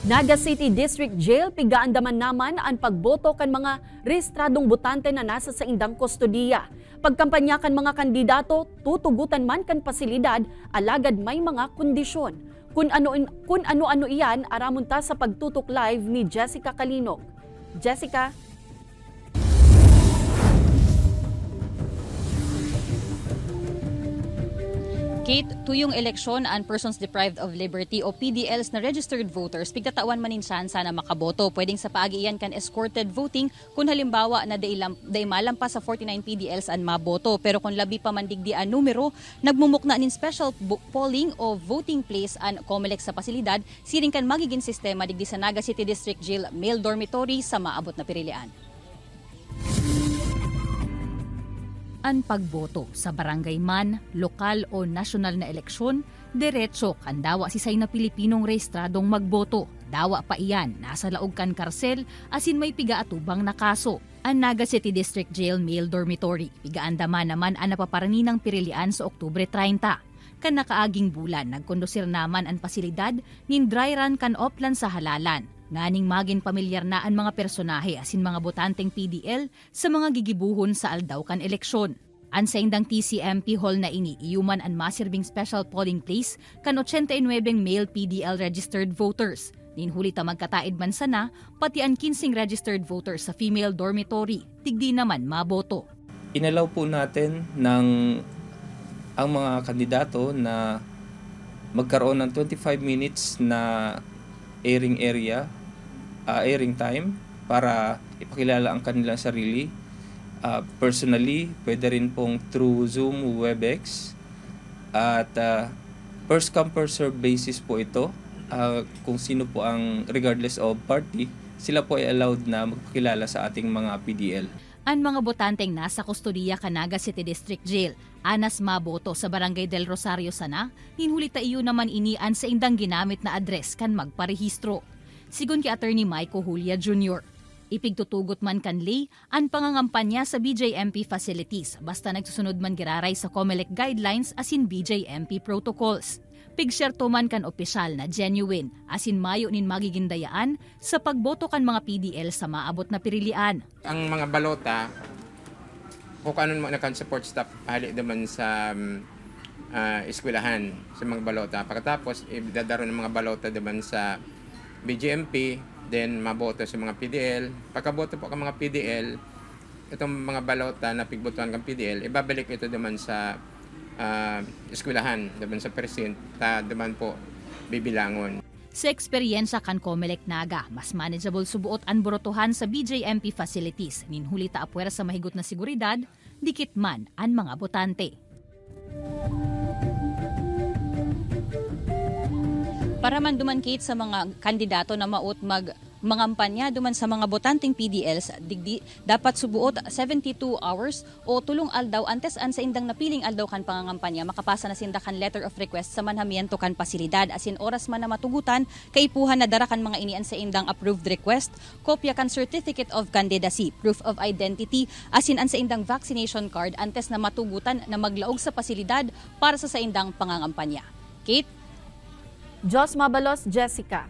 Naga City District Jail pigaandaman naman ang pagboto kan mga rehistradong botante na nasa sa indang kustodiya. Pagkampanya kan mga kandidato, tutugutan man kan pasilidad, alagad may mga kondisyon. Kung ano-ano iyan, aramon ta sa pagtutok live ni Jessica Kalinog. Jessica? Kate, tuyong eleksyon and persons deprived of liberty o PDLs na registered voters, pigtatawan manin siyansa na makaboto. Pwedeng sa paagian kan escorted voting kung halimbawa na day malampas sa 49 PDLs an maboto. Pero kung labi pa mandigdi ang numero, nagmumukna nin special polling o voting place an COMELEC sa pasilidad, siring kan magiging sistema digdi sa Naga City District Jail male dormitory sa maabot na pirilian. Ang pagboto sa barangay man, lokal o nasyonal na eleksyon, diretso kan dawa si say na Pilipinong rehistradong magboto. Dawa pa iyan, nasa laog kan karsel, asin may pigaatubang na kaso. Ang Naga City District Jail Male Dormitory, pigaandaman naman ang napaparaninang pirilian sa Oktubre 30. Kan nakaaging bulan, nagkondosir naman ang pasilidad nin dry run kan oplan sa halalan. Nganing maging pamilyar na ang mga personahe asin mga botanteng PDL sa mga gigibuhon sa aldaw kan eleksyon. Ang sa indang TCMP hall na ini, iuman ang masirbing special polling place kan 89 male PDL registered voters. Ninhuli ta magkataid man sana, pati ang 15 registered voters sa female dormitory, tigdi naman maboto. Inalaw po natin ang mga kandidato na magkaroon ng 25 minutes na airing time para ipakilala ang kanilang sarili. Personally, pwede rin pong through Zoom, Webex. At first come first serve basis po ito. Kung sino po ang regardless of party, sila po ay allowed na magpakilala sa ating mga PDL. Ang mga botanteng nasa kustodiya kan Naga City District Jail, anas maboto sa Barangay del Rosario sana, hinhuli ta iyo naman inian sa indang ginamit na address kan magparehistro. Sigun ki Attorney Maiko Julia Jr., ipigtutugot man kanli ang pangangampanya sa BJMP facilities basta nagsusunod man giraray sa COMELEC guidelines asin BJMP protocols. Pigsyerto man kan opisyal na genuine asin mayo nin magigindayaan sa pagboto kan mga PDL sa maabot na pirilian. Ang mga balota, kung ano na kan support staff, hali naman sa eskwelahan sa mga balota. Pagkatapos, idadaro ng mga balota naman sa BJMP, then maboto sa mga PDL. Pagkaboto po ang mga PDL, itong mga balota na pigbotohan ng PDL, ibabalik ito naman sa eskwelahan, naman sa presinto, naman po bibilangon. Sa eksperyensya kan COMELEC Naga, mas manageable subuot ang borotohan sa BJMP facilities. Ninhuli ta apwera sa mahigot na seguridad, dikit man ang mga botante. Para man dumankit sa mga kandidato na maut mangampanya duman sa mga botanteng PDLs, digdi dapat subuot 72 hours o tulong aldaw antes an sa indang napiling aldaw kan pangangampanya makapasa na sinda kan letter of request sa manhamiento kan pasilidad asin oras man na matugutan kaipuhan na dara kan mga inian sa indang approved request, kopya kan certificate of candidacy, proof of identity asin an sa indang vaccination card antes na matugutan na maglaog sa pasilidad para sa indang pangangampanya. Kate? Jos Mabalos, Jessica.